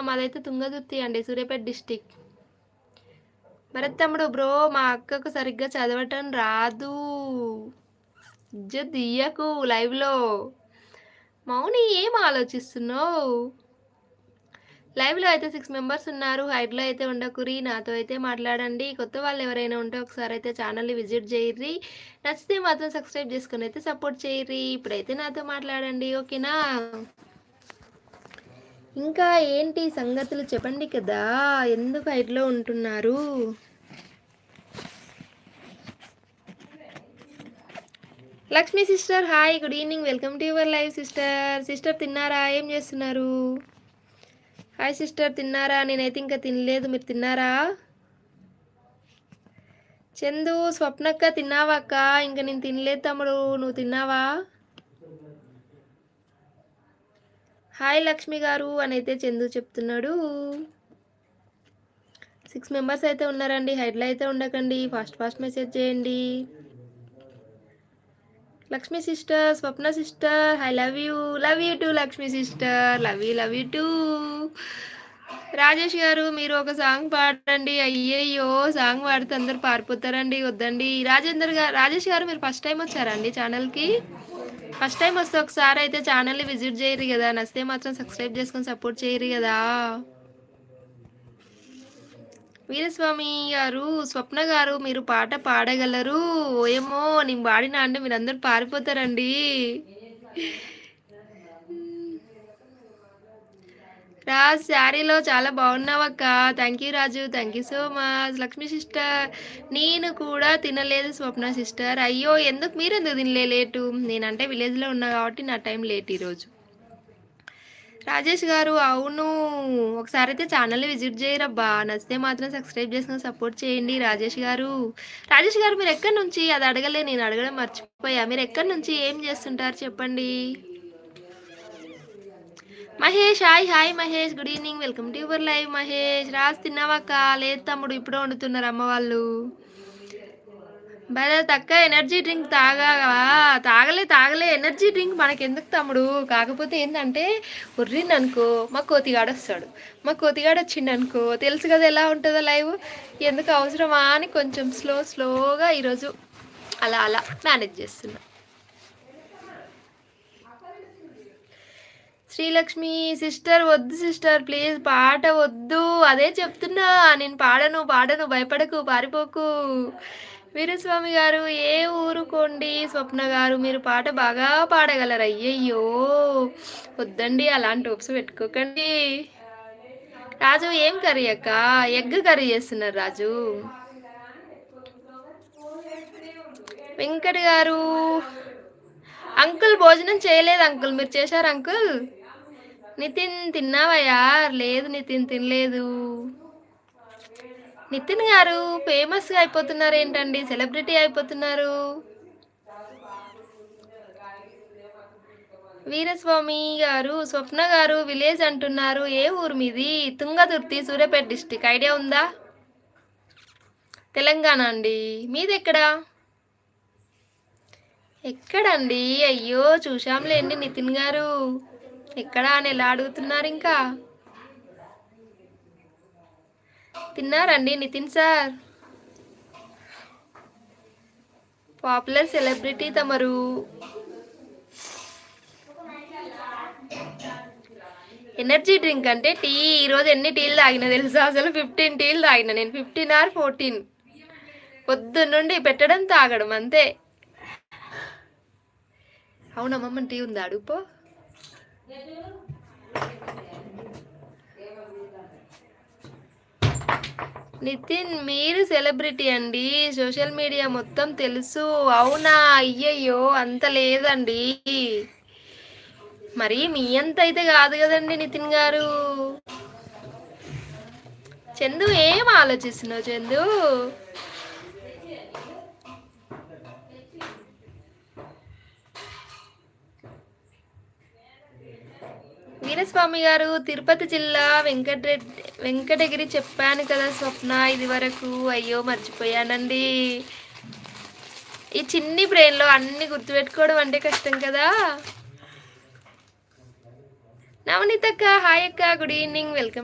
మాదైతే తుంగతుర్తి అండి, సూర్యాపేట డిస్టిక్. భరత్ తమ్ముడు బ్రో, మా అక్కకు సరిగ్గా చదవటం రాదు. ఇజ్జత్ తీయకు లైవ్లో. మౌని ఏం ఆలోచిస్తున్నావు? లైవ్లో అయితే 6 మెంబర్స్ ఉన్నారు. హైడ్లో అయితే ఉండకురి, నాతో అయితే మాట్లాడండి. కొత్త వాళ్ళు ఎవరైనా ఉంటే ఒకసారి అయితే ఛానల్ని విజిట్ చేయర్రి. నచ్చితే మాత్రం సబ్స్క్రైబ్ చేసుకుని అయితే సపోర్ట్ చేయర్రి. ఇప్పుడైతే నాతో మాట్లాడండి, ఓకేనా? ఇంకా ఏంటి సంగతులు చెప్పండి కదా, ఎందుకు హైడ్లో ఉంటున్నారు? Lakshmi sister hi, good evening, welcome to your live sister. Sister తిన్నారా? ఏం చేస్తున్నారు? హాయ్ సిస్టర్, తిన్నారా? నేనైతే ఇంకా తినలేదు, మీరు తిన్నారా? చందు, స్వప్నక్క తిన్నావా అక్క? ఇంకా నేను తినలేదు తమ్ముడు, నువ్వు తిన్నావా? హాయ్ లక్ష్మి గారు అని అయితే చందు చెప్తున్నాడు. 6 మెంబర్స్ అయితే ఉన్నారండి. హైడ్లో అయితే ఉండకండి, ఫాస్ట్ మెసేజ్ చేయండి. Lakshmi sister, Swapna sister, I love you two Lakshmi sister, love you two. Rajesh గారు, మీరు ఒక సాంగ్ పాడండి. అయ్యయ్యో, సాంగ్ పాడితే అందరు పారిపోతారండి, వద్దండి. రాజేష్ గారు, మీరు ఫస్ట్ టైం వచ్చారండి ఛానల్కి? ఫస్ట్ టైం వస్తే ఒకసారి అయితే ఛానల్ని విజిట్ చేయరు కదా, నచ్చితే మాత్రం సబ్స్క్రైబ్ చేసుకొని సపోర్ట్ చేయరు కదా. వీరస్వామి గారు, స్వప్న గారు, మీరు పాట పాడగలరు? ఏమో, నేను పాడినా అంటే మీరు అందరు పారిపోతారండి. రాజ్, శారీలో చాలా బాగున్నావు అక్క. Thank you Raju, thank you so much. Lakshmi sister, నేను కూడా తినలేదు స్వప్న సిస్టర్. అయ్యో, మీరు ఎందుకు తినలే? లేటు. నేనంటే విలేజ్లో ఉన్నా కాబట్టి నా టైం లేట్ ఈరోజు. రాజేష్ గారు, అవును, ఒకసారి అయితే ఛానల్ని విజిట్ చేయరబ్బా, నచ్చితే మాత్రం సబ్స్క్రైబ్ చేసుకుని సపోర్ట్ చేయండి. రాజేష్ గారు, మీరు ఎక్కడి నుంచి? అది అడగలే, నేను అడగడం మర్చిపోయా. మీరు ఎక్కడి నుంచి, ఏం చేస్తుంటారు చెప్పండి. Mahesh hi Mahesh, good evening, welcome to your live. Mahesh, Raj తిన్నావాక? లేదు తమ్ముడు, ఇప్పుడు వండుతున్నారు అమ్మ వాళ్ళు. భరత్ అక్క, ఎనర్జీ డ్రింక్ తాగలే ఎనర్జీ డ్రింక్ మనకెందుకు తమ్ముడు. కాకపోతే ఏంటంటే ఉర్రిందనుకో మా కోతిగాడు వస్తాడు. మా కోతిగాడు వచ్చిండనుకో తెలుసు కదా ఎలా ఉంటుందో లైవ్. ఎందుకు అవసరమా అని కొంచెం స్లోగా ఈరోజు అలా మేనేజ్ చేస్తున్నా. శ్రీలక్ష్మి సిస్టర్, వద్దు సిస్టర్ ప్లీజ్, పాట వద్దు. అదే చెప్తున్నా, నేను పాడను, భయపడకు, పారిపోకు. వీరస్వామి గారు, ఏ ఊరుకోండి. స్వప్న గారు, మీరు పాట బాగా పాడగలరు. అయ్యయ్యో, వద్దండి, అలాంటి హోప్స్ పెట్టుకోకండి. రాజు, ఏం కర్రీ అక్క? ఎగ్ కర్రీ చేస్తున్నారు రాజు. వెంకట్ గారు, అంకుల్ భోజనం చేయలేదు అంకుల్, మీరు చేశారు అంకుల్? నితిన్, తిన్నావయ్యా? లేదు నితిన్, తినలేదు. నితిన్ గారు, ఫేమస్గా అయిపోతున్నారు ఏంటండి, సెలబ్రిటీ అయిపోతున్నారు. వీరస్వామి గారు, స్వప్న గారు, విలేజ్ అంటున్నారు, ఏ ఊరు మీది? తుంగతుర్తి, సూర్యాపేట డిస్టిక్. ఐడియా ఉందా? తెలంగాణ అండి. మీది ఎక్కడండి? అయ్యో, చూశాంలేండి నితిన్ గారు. ఎక్కడా అని ఎలా అడుగుతున్నారు? ఇంకా తిన్నారండి నితిన్ సార్? పాపులర్ సెలబ్రిటీ తమరు. ఎనర్జీ డ్రింక్ అంటే టీ. ఈరోజు ఎన్ని టీలు తాగినా తెలుసా? అసలు 15 టీలు తాగిన నేను, 15 or 14. పొద్దున్నుండి పెట్టడం తాగడం అంతే. అవునమ్మమ్మ, టీ ఉందా అడుగుపో. నితిన్, మీరు సెలబ్రిటీ అండి, సోషల్ మీడియా మొత్తం తెలుసు. అవునా? అయ్యయ్యో, అంత లేదండి. మరి మీ అంత అయితే కాదు కదండి నితిన్ గారు. చందు, ఏం ఆలోచిస్తున్నావు చందు? వీరస్వామి గారు, తిరుపతి జిల్లా వెంకటగిరి చెప్పాను కదా స్వప్న ఇది వరకు. అయ్యో, మర్చిపోయానండి. ఈ చిన్ని బ్రెయిన్లో అన్ని గుర్తుపెట్టుకోవడం అంటే కష్టం కదా. నవనీతక్క హాయ్ అక్క, గుడ్ ఈవినింగ్, వెల్కమ్.